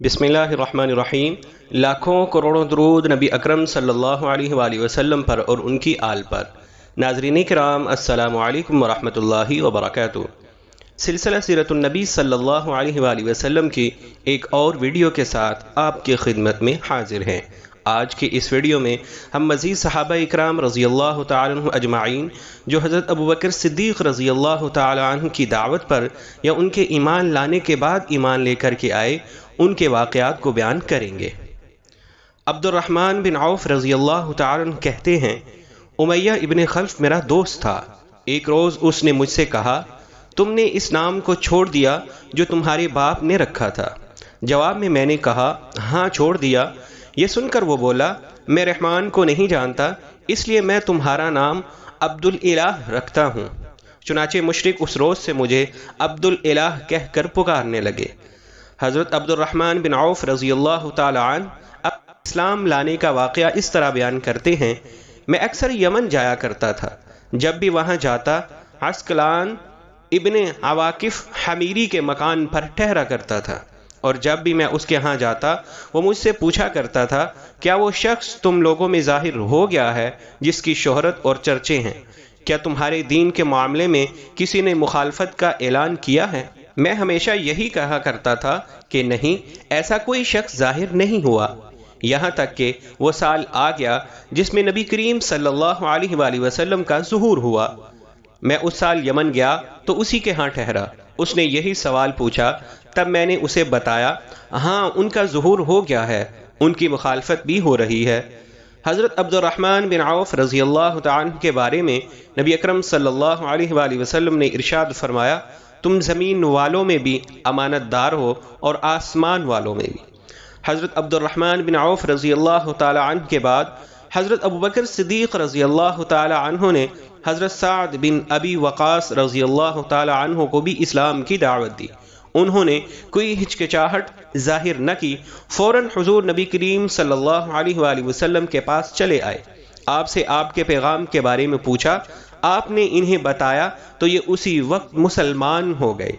बिस्मिल्लाहिर्रहमानिर्रहीम। लाखों करोड़ों दरूद नबी अकरम सल्लल्लाहु अलैहि वसल्लम पर और उनकी आल पर। नाज़रीन किराम, अस्सलामु अलैकुम वरहमतुल्लाहि वबरकातुहू। सिलसिला सीरतुन नबी सल्लल्लाहु अलैहि वसल्लम की एक और वीडियो के साथ आपकी खिदमत में हाजिर हैं। आज की इस वीडियो में हम मज़ीद सहाबा इकराम रज़ियल्लाहु तआला अन्हुम अजमाइन जो हज़रत अबू बकर सिद्दीक़ रज़ियल्लाहु तआला अन्हु की दावत पर या उनके ईमान लाने के बाद ईमान लेकर के आए, उनके वाक़यात को बयान करेंगे। अब्दुर्रहमान बिन औफ रज़ियल्लाहु तआला अन्हु कहते हैं, उमैया इब्न खल्फ मेरा दोस्त था। एक रोज़ उसने मुझसे कहा, तुमने इस नाम को छोड़ दिया जो तुम्हारे बाप ने रखा था। जवाब में मैंने कहा, हाँ छोड़ दिया। ये सुनकर वो बोला, मैं रहमान को नहीं जानता, इसलिए मैं तुम्हारा नाम अब्दुल इलाह रखता हूँ। चुनाचे मुशरिक उस रोज़ से मुझे अब्दुल इलाह कहकर पुकारने लगे। हज़रत अब्दुर्रहमान बिन औफ रज़ियल्लाहु ताला अन्हु इस्लाम लाने का वाक़या इस तरह बयान करते हैं, मैं अक्सर यमन जाया करता था। जब भी वहाँ जाता, अस्कलान इब्ने अवाकिफ़ हमीरी के मकान पर ठहरा करता था, और जब भी मैं उसके यहाँ जाता वो मुझसे पूछा करता था, क्या वो शख्स तुम लोगों में ज़ाहिर हो गया है जिसकी शोहरत और चर्चे हैं? क्या तुम्हारे दीन के मामले में किसी ने मुखालफत का ऐलान किया है? मैं हमेशा यही कहा करता था कि नहीं, ऐसा कोई शख्स ज़ाहिर नहीं हुआ। यहाँ तक कि वो साल आ गया जिसमें नबी करीम सल्लल्लाहु अलैहि वसल्लम का ज़ुहूर हुआ। मैं उस साल यमन गया तो उसी के यहाँ ठहरा। उसने यही सवाल पूछा, तब मैंने उसे बताया, हाँ उनका ज़ुहूर हो गया है, उनकी मुखालफत भी हो रही है। हज़रत अब्दुर्रहमान बिन औफ रज़ियल्लाहु तआला अन्हु के बारे में नबी अकरम सल्लल्लाहु अलैहि वसल्लम ने इरशाद फरमाया, तुम ज़मीन वालों में भी अमानतदार हो और आसमान वालों में भी। हज़रत अब्दुर्रहमान बिन औफ रज़ियल्लाहु तआला अन्हु के बाद हज़रत अबू बकर सिद्दीक़ रज़ियल्लाहु तआला अन्हु ने हज़रत साद बिन अबी वक़ास रज़ियल्लाहु तआला अन्हु को भी इस्लाम की दावत दी। उन्होंने कोई हिचकिचाहट ज़ाहिर न की, फ़ौरन हुज़ूर नबी करीम सल्लल्लाहु अलैहि वसल्लम के पास चले आए। आपसे आपके पैगाम के बारे में पूछा। आपने इन्हें बताया तो ये उसी वक्त मुसलमान हो गए।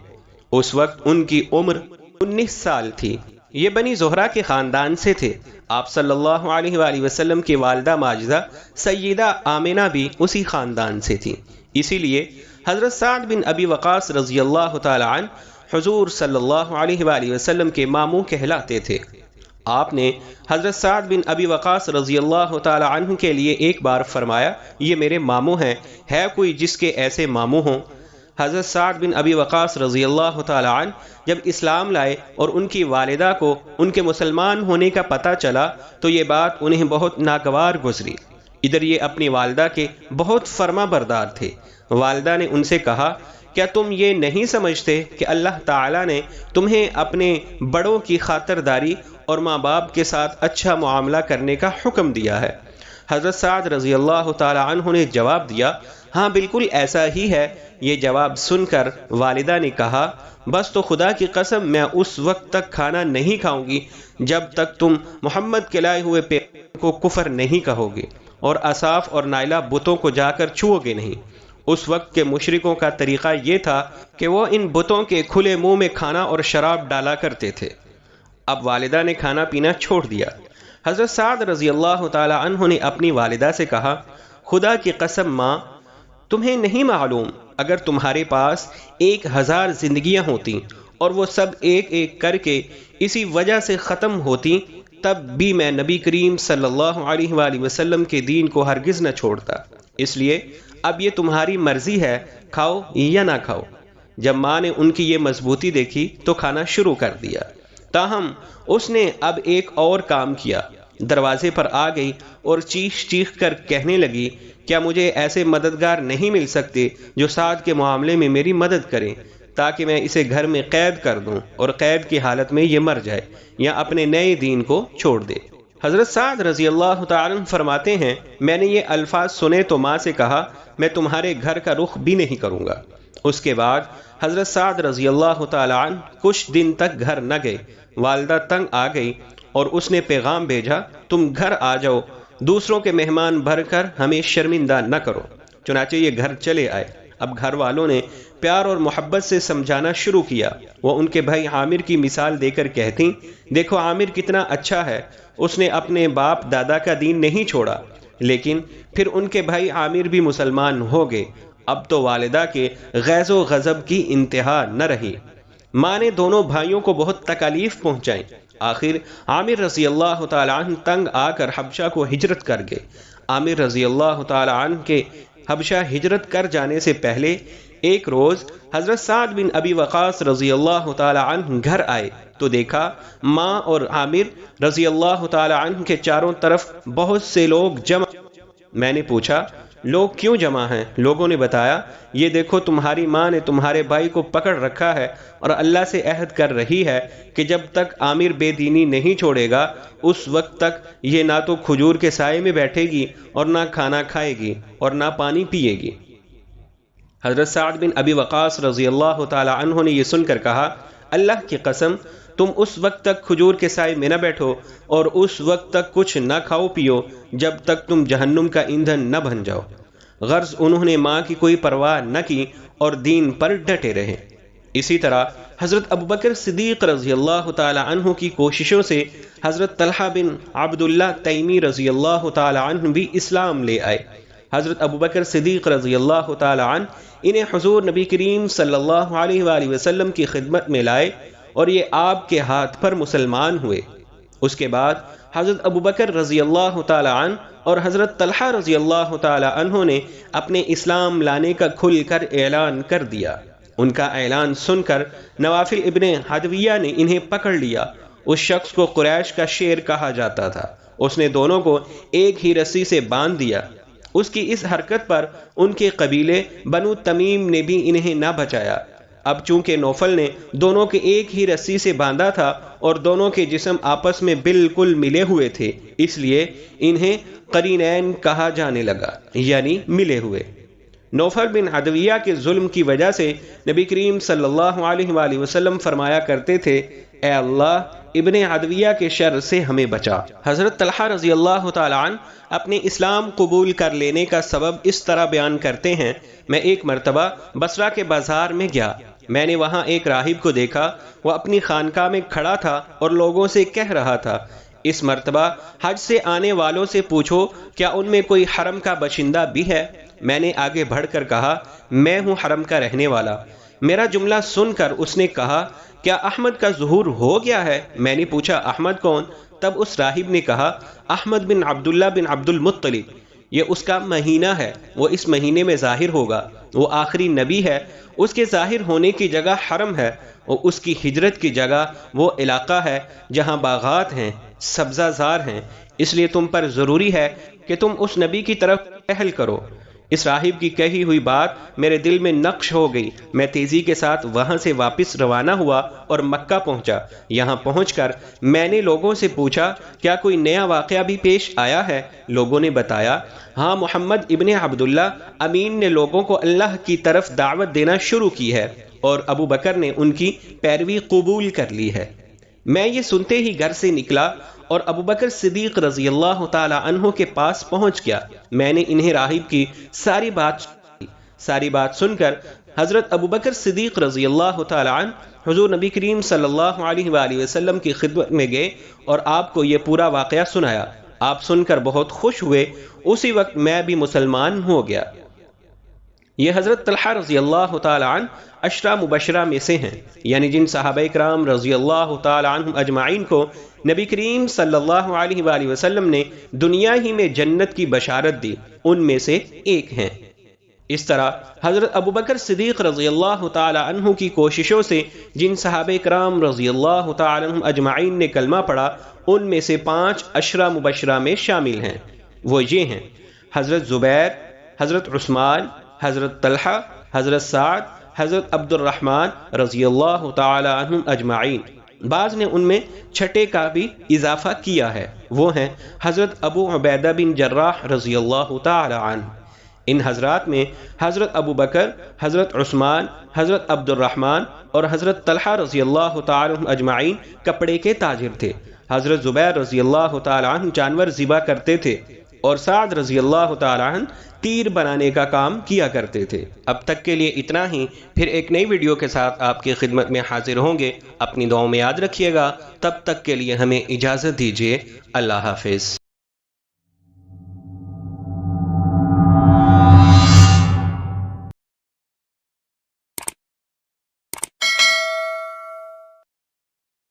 उस वक्त उनकी उम्र 19 साल थी। ये बनी ज़ोहरा के ख़ानदान से थे। आप सल्लल्लाहु अलैहि वसल्लम की वालिदा माजिदा सय्यदा आमिना भी उसी ख़ानदान से थी। इसीलिए हज़रत साद बिन अबी वक़ास रज़ियल्लाहु तआला अन्हु हुज़ूर सल्लल्लाहु अलैहि वसल्लम के मामू कहलाते थे। आपने हज़रत साद बिन अबी वक़ास रज़ियल्लाहु तआला अन्हु के लिए एक बार फरमाया, ये मेरे मामू हैं, है कोई जिसके ऐसे मामू हों? हज़रत साद बिन अबी वक़ास रज़ियल्लाहु तआला अन्हु जब इस्लाम लाए और उनकी वालिदा को उनके मुसलमान होने का पता चला तो ये बात उन्हें बहुत नागवार गुजरी। इधर ये अपनी वालिदा के बहुत फर्मा बरदार थे। वालिदा ने उनसे कहा, क्या तुम ये नहीं समझते कि अल्लाह ताला ने तुम्हें अपने बड़ों की खातिरदारी और माँ बाप के साथ अच्छा मुआमला करने का हुक्म दिया है? हज़रत साद रज़ियल्लाहु ताला अन्हु ने जवाब दिया, हाँ बिल्कुल ऐसा ही है। ये जवाब सुनकर वालिदा ने कहा, बस तो खुदा की कसम मैं उस वक्त तक खाना नहीं खाऊंगी जब तक तुम मोहम्मद के लाए हुए पैगंबर को कुफर नहीं कहोगे और असाफ और नाइला बुतों को जाकर छुओगे नहीं। उस वक्त के मुशरिकों का तरीक़ा ये था कि वो इन बुतों के खुले मुंह में खाना और शराब डाला करते थे। अब वालिदा ने खाना पीना छोड़ दिया। हज़रत साद रज़ियल्लाहु ताला अन्हु ने अपनी वालिदा से कहा, खुदा की कसम माँ, तुम्हें नहीं मालूम, अगर तुम्हारे पास 1000 ज़िंदगियाँ होती और वो सब एक एक करके इसी वजह से ख़त्म होती, तब भी मैं नबी करीम सल्लल्लाहु अलैहि वसल्लम के दीन को हरगिज़ न छोड़ता। इसलिए अब ये तुम्हारी मर्ज़ी है, खाओ या ना खाओ। जब माँ ने उनकी ये मजबूती देखी तो खाना शुरू कर दिया। ताहम उसने अब एक और काम किया। दरवाजे पर आ गई और चीख चीख कर कहने लगी, क्या मुझे ऐसे मददगार नहीं मिल सकते जो साद के मामले में मेरी मदद करें, ताकि मैं इसे घर में कैद कर दूं और कैद की हालत में ये मर जाए या अपने नए दीन को छोड़ दे। हज़रत साद रज़ियल्लाहु तआला अन्हु फरमाते हैं, मैंने ये अल्फाज सुने तो माँ से कहा, मैं तुम्हारे घर का रुख भी नहीं करूँगा। उसके बाद हज़रत साद रज़ियल्लाहु तआला अन्हु कुछ दिन तक घर न गए। वालिदा तंग आ गई और उसने पैगाम भेजा, तुम घर आ जाओ, दूसरों के मेहमान भर कर हमें शर्मिंदा न करो। चुनाचे ये घर चले आए। اب گھر والوں نے پیار اور محبت سے سمجھانا شروع کیا۔ وہ ان کے بھائی عامر کی مثال دے کر کہتی، دیکھو عامر کتنا اچھا ہے، اس نے اپنے باپ دادا کا دین نہیں چھوڑا۔ لیکن پھر ان کے بھائی عامر بھی مسلمان ہو گئے۔ اب تو والدہ کے غیظ و غضب کی انتہا نہ رہی۔ ماں نے دونوں بھائیوں کو بہت تکالیف پہنچائیں۔ آخر عامر رضی اللہ تعالی عنہ تنگ آ کر حبشہ کو ہجرت کر گئے۔ عامر رضی اللہ تعالی عنہ کے حبشہ ہجرت کر جانے سے پہلے ایک روز حضرت سعد بن ابی وقاص رضی اللہ تعالی عنہ گھر آئے تو دیکھا ماں اور عامر رضی اللہ تعالی عنہ کے چاروں طرف بہت سے لوگ جمع۔ میں نے پوچھا لوگ کیوں جمع ہیں؟ لوگوں نے بتایا یہ دیکھو تمہاری ماں نے تمہارے بھائی کو پکڑ رکھا ہے اور اللہ سے عہد کر رہی ہے کہ جب تک عامر بے دینی نہیں چھوڑے گا اس وقت تک یہ نہ تو کھجور کے سائے میں بیٹھے گی اور نہ کھانا کھائے گی اور نہ پانی پیے گی۔ حضرت سعد بن ابی وقاص رضی اللہ تعالی عنہ نے یہ سن کر کہا اللہ کی قسم تم اس وقت تک کھجور کے سائے میں نہ بیٹھو اور اس وقت تک کچھ نہ کھاؤ پیو جب تک تم جہنم کا ایندھن نہ بن جاؤ۔ غرض انہوں نے ماں کی کوئی پرواہ نہ کی اور دین پر ڈٹے رہے۔ اسی طرح حضرت ابوبکر صدیق رضی اللہ تعالی عنہ کی کوششوں سے حضرت طلحہ بن عبداللہ تیمی رضی اللہ تعالی عنہ بھی اسلام لے آئے۔ حضرت ابوبکر صدیق رضی اللہ تعالی عنہ انہیں حضور نبی کریم صلی اللہ علیہ وآلہ وسلم کی خدمت میں لائے اور یہ آپ کے ہاتھ پر مسلمان ہوئے۔ اس کے بعد حضرت ابوبکر رضی اللہ تعالی عنہ اور حضرت طلحہ رضی اللہ تعالی عنہ نے اپنے اسلام لانے کا کھل کر اعلان کر دیا۔ ان کا اعلان سن کر نوافل ابن حدویہ نے انہیں پکڑ لیا۔ اس شخص کو قریش کا شیر کہا جاتا تھا۔ اس نے دونوں کو ایک ہی رسی سے باندھ دیا۔ اس کی اس حرکت پر ان کے قبیلے بنو تمیم نے بھی انہیں نہ بچایا۔ اب چونکہ نوفل نے دونوں کے ایک ہی رسی سے باندھا تھا اور دونوں کے جسم آپس میں بالکل ملے ہوئے تھے اس لیے انہیں قرینین کہا جانے لگا، یعنی ملے ہوئے۔ نوفل بن عدویہ کے ظلم کی وجہ سے نبی کریم صلی اللہ علیہ وآلہ وسلم فرمایا کرتے تھے اے اللہ ابن عدویہ کے شر سے ہمیں بچا۔ حضرت طلحہ رضی اللہ تعالی عنہ اپنے اسلام قبول کر لینے کا سبب اس طرح بیان کرتے ہیں، میں ایک مرتبہ بصرہ کے بازار میں گیا، میں نے وہاں ایک راہب کو دیکھا، وہ اپنی خانقاہ میں کھڑا تھا اور لوگوں سے کہہ رہا تھا اس مرتبہ حج سے آنے والوں سے پوچھو کیا ان میں کوئی حرم کا باشندہ بھی ہے؟ میں نے آگے بڑھ کر کہا میں ہوں حرم کا رہنے والا۔ میرا جملہ سن کر اس نے کہا کیا احمد کا ظہور ہو گیا ہے؟ میں نے پوچھا احمد کون؟ تب اس راہب نے کہا احمد بن عبداللہ بن عبد المطلب، یہ اس کا مہینہ ہے، وہ اس مہینے میں ظاہر ہوگا، وہ آخری نبی ہے، اس کے ظاہر ہونے کی جگہ حرم ہے اور اس کی ہجرت کی جگہ وہ علاقہ ہے جہاں باغات ہیں، سبزہ زار ہیں، اس لیے تم پر ضروری ہے کہ تم اس نبی کی طرف پہل کرو۔ اس راہب کی کہی ہوئی بات میرے دل میں نقش ہو گئی۔ میں تیزی کے ساتھ وہاں سے واپس روانہ ہوا اور مکہ پہنچا۔ یہاں پہنچ کر میں نے لوگوں سے پوچھا کیا کوئی نیا واقعہ بھی پیش آیا ہے؟ لوگوں نے بتایا ہاں محمد ابن عبداللہ امین نے لوگوں کو اللہ کی طرف دعوت دینا شروع کی ہے اور ابو بکر نے ان کی پیروی قبول کر لی ہے۔ میں یہ سنتے ہی گھر سے نکلا اور ابو بکر صدیق رضی اللہ تعالی عنہ کے پاس پہنچ گیا۔ میں نے انہیں راہب کی ساری بات سن کر حضرت ابو بکر صدیق رضی اللہ تعالی عنہ حضور نبی کریم صلی اللہ علیہ وآلہ وسلم کی خدمت میں گئے اور آپ کو یہ پورا واقعہ سنایا۔ آپ سن کر بہت خوش ہوئے، اسی وقت میں بھی مسلمان ہو گیا۔ یہ حضرت طلحہ رضی اللہ تعالی عنہ عشرہ مبشرہ میں سے ہیں، یعنی جن صحابہ کرام رضی اللہ تعالی عنہم اجمعین کو نبی کریم صلی اللہ علیہ وآلہ وسلم نے دنیا ہی میں جنت کی بشارت دی، ان میں سے ایک ہیں۔ اس طرح حضرت ابوبکر صدیق رضی اللہ تعالی عنہ کی کوششوں سے جن صحابہ کرام رضی اللہ تعالی عنہم اجمعین نے کلمہ پڑھا، ان میں سے 5 عشرہ مبشرہ میں شامل ہیں۔ وہ یہ ہیں حضرت زبیر، حضرت عثمان، حضرت طلحہ، حضرت سعد، حضرت عبد الرحمن رضی اللہ تعالی عنہم اجمعین۔ بعض نے ان میں چھٹے کا بھی اضافہ کیا ہے، وہ ہیں حضرت ابو عبیدہ بن جراح رضی اللہ تعالی عنہ۔ ان حضرات میں حضرت ابو بکر، حضرت عثمان، حضرت عبد الرحمن اور حضرت طلحہ رضی اللہ تعالی عنہ اجمعین کپڑے کے تاجر تھے۔ حضرت زبیر رضی اللہ تعالی عنہ جانور ذبح کرتے تھے اور سعد رضی اللہ تعالی عنہ تیر بنانے کا کام کیا کرتے تھے۔ اب تک کے لیے اتنا ہی، پھر ایک نئی ویڈیو کے ساتھ آپ کی خدمت میں حاضر ہوں گے۔ اپنی دعاؤں میں یاد رکھیے گا۔ تب تک کے لیے ہمیں اجازت دیجیے۔ اللہ حافظ۔